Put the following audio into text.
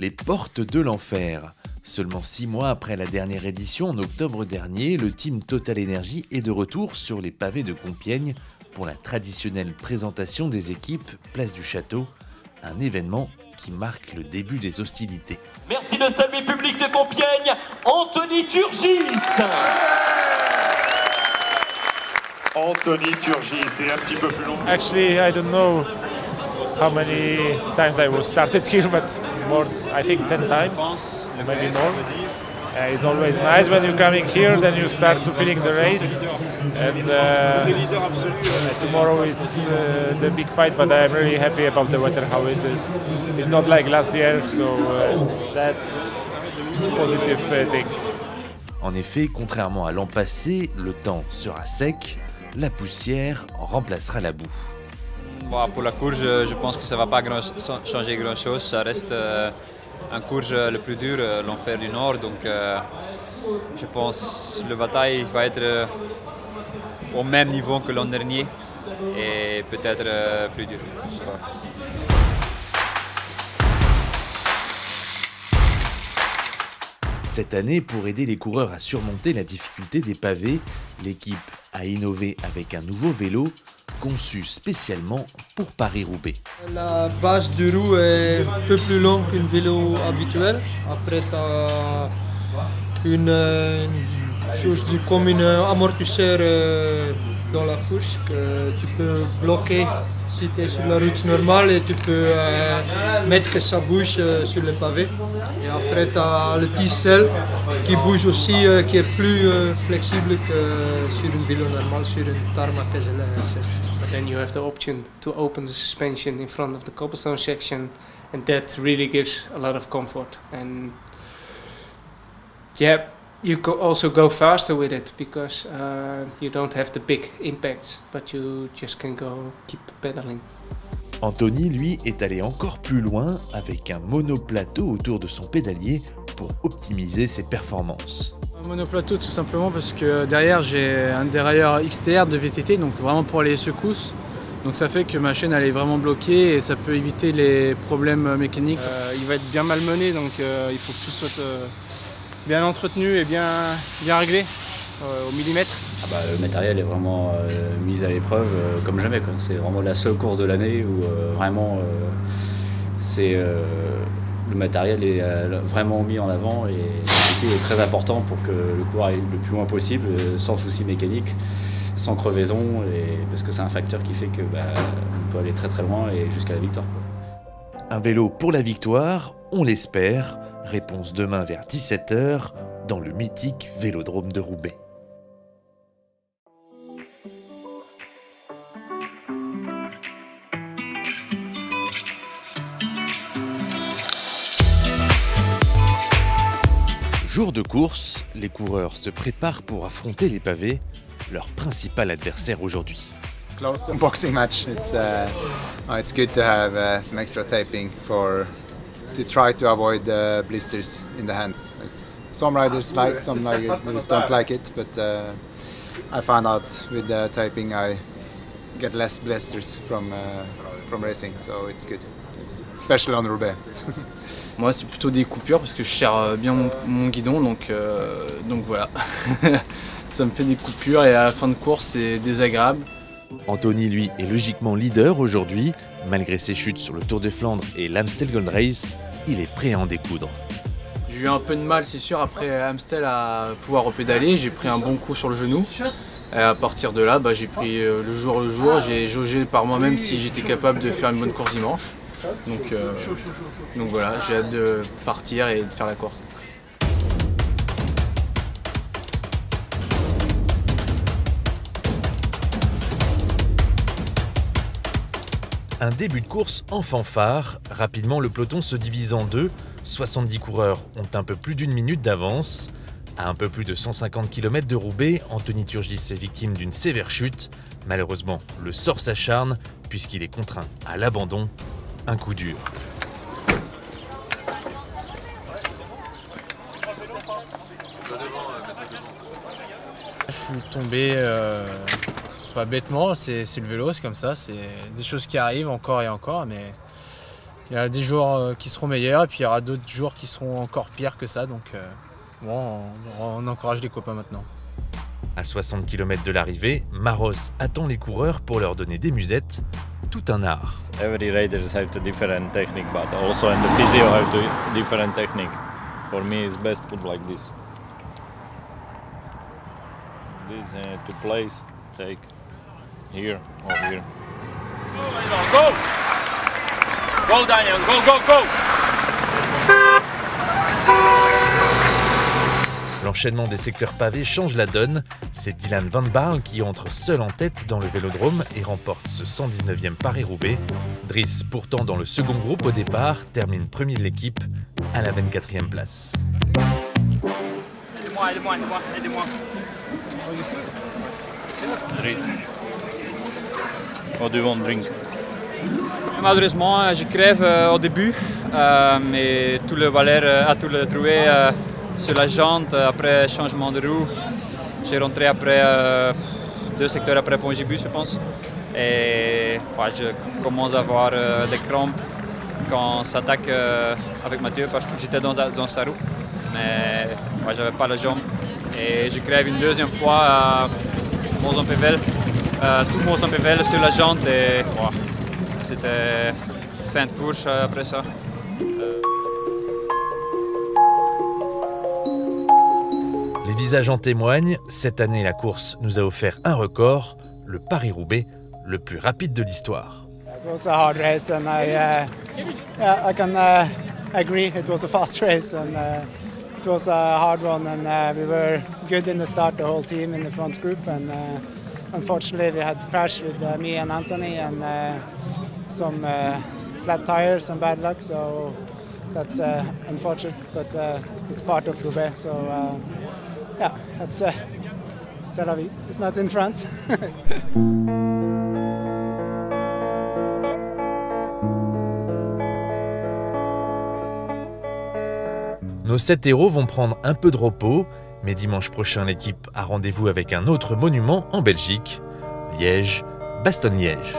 les portes de l'enfer. Seulement 6 mois après la dernière édition, en octobre dernier, le team Total Energy est de retour sur les pavés de Compiègne pour la traditionnelle présentation des équipes Place du Château, un événement qui marque le début des hostilités. Merci le salut public de Compiègne, Anthony Turgis. Anthony Turgis, c'est un petit peu plus long. Actually, I don't know how many times I was started here, but more, I think 10 times, maybe more. It's always nice when you're coming here, then you start to feeling the race. And tomorrow it's the big fight, but I'm really happy about the weather, how is this. It's not like last year, so it's positive things. En effet, contrairement à l'an passé, le temps sera sec, la poussière remplacera la boue. Bon, pour la course, je pense que ça ne va pas changer grand-chose. Ça reste un course le plus dur, l'enfer du Nord. Donc je pense que la bataille va être au même niveau que l'an dernier et peut-être plus dur. Cette année, pour aider les coureurs à surmonter la difficulté des pavés, l'équipe a innové avec un nouveau vélo conçu spécialement pour Paris-Roubaix. La base du roue est un peu plus longue qu'un vélo habituel. Après, tu as une chose comme un amortisseur dans la fourche que tu peux bloquer si tu es sur la route normale et tu peux mettre que ça bouge sur le pavé. Et après, tu as le tissel qui bouge aussi, qui est plus flexible que sur un vélo normal, sur une tarmac SL7. But then you have the option to open the suspension in front of the cobblestone section, and that really gives a lot of comfort. And yeah, you also go faster with it because you don't have the big impacts, but you just can keep pedaling. Anthony, lui, est allé encore plus loin avec un monoplateau autour de son pédalier pour optimiser ses performances. Un monoplateau tout simplement parce que derrière j'ai un dérailleur XTR de VTT, donc vraiment pour les secousses. Donc ça fait que ma chaîne elle est vraiment bloquée et ça peut éviter les problèmes mécaniques. Il va être bien malmené, donc il faut que tout soit bien entretenu et bien réglé au millimètre. Le matériel est vraiment mis à l'épreuve comme jamais. C'est vraiment la seule course de l'année où vraiment le matériel est vraiment mis en avant et est très important pour que le coureur aille le plus loin possible, sans souci mécanique, sans crevaison, parce que c'est un facteur qui fait que on peut aller très très loin et jusqu'à la victoire. Un vélo pour la victoire, on l'espère. Réponse demain vers 17 h dans le mythique Vélodrome de Roubaix. Jour de course, les coureurs se préparent pour affronter les pavés, leur principal adversaire aujourd'hui. Close to a boxing match. It's good to have some extra taping to try to avoid blisters in the hands. Some riders like, some riders don't like it, but I found out with the taping I get less blisters from racing, so it's good. It's special on Roubaix. Moi c'est plutôt des coupures parce que je serre bien mon guidon, donc voilà. Ça me fait des coupures et à la fin de course c'est désagréable. Anthony, lui, est logiquement leader aujourd'hui. Malgré ses chutes sur le Tour de Flandre et l'Amstel Gold Race, il est prêt à en découdre. J'ai eu un peu de mal, c'est sûr, après Amstel à pouvoir repédaler. J'ai pris un bon coup sur le genou. Et à partir de là, j'ai pris le jour. J'ai jaugé par moi-même si j'étais capable de faire une bonne course dimanche. Donc voilà, j'ai hâte de partir et de faire la course. Un début de course en fanfare. Rapidement, le peloton se divise en deux. 70 coureurs ont un peu plus d'une minute d'avance. À un peu plus de 150 km de Roubaix, Anthony Turgis est victime d'une sévère chute. Malheureusement, le sort s'acharne puisqu'il est contraint à l'abandon. Un coup dur. Je suis tombé pas bêtement, c'est le vélo, c'est comme ça, c'est des choses qui arrivent encore et encore, mais Il y a des jours qui seront meilleurs et puis il y aura d'autres jours qui seront encore pires que ça. Donc bon, on encourage les copains maintenant. À 60 km de l'arrivée, Maros attend les coureurs pour leur donner des musettes, tout un art. Every riders have a different technique, but also in the physio have a different technique. For me, it's best put like this. This to place, take here or here. Go! Go, Daniel, go, go, go! L'enchaînement des secteurs pavés change la donne. C'est Dylan Van Baarle qui entre seul en tête dans le vélodrome et remporte ce 119e Paris-Roubaix. Dries, pourtant dans le second groupe au départ, termine premier de l'équipe à la 24e place. Aidez-moi, aidez-moi, aidez-moi. Dries, what do you want to drink? Malheureusement, je crève au début, mais tout le Valère a tout le trouvé sur la jante après changement de roue. J'ai rentré après 2 secteurs après Pont-Gibus, je pense. Et je commence à avoir des crampes quand on s'attaque avec Mathieu parce que j'étais dans sa roue. Mais je n'avais pas la jambe. Et je crève une deuxième fois à Mons-en-Pévèle, tout Mons-en-Pévèle sur la jante. Et c'était fin de course après ça. Les visages en témoignent. Cette année, la course nous a offert un record, le Paris-Roubaix, le plus rapide de l'histoire. It was a hard race and I can agree it was a fast race and it was a hard one and we were good in the start, the whole team in the front group, and unfortunately we had to crash with me and Anthony and some flat tires and bad luck, so that's unfortunate, but it's part of Roubaix, so yeah, that's c'est la vie. It's not in France. Nos 7 héros vont prendre un peu de repos, mais dimanche prochain, l'équipe a rendez-vous avec un autre monument en Belgique, Liège-Bastogne-Liège.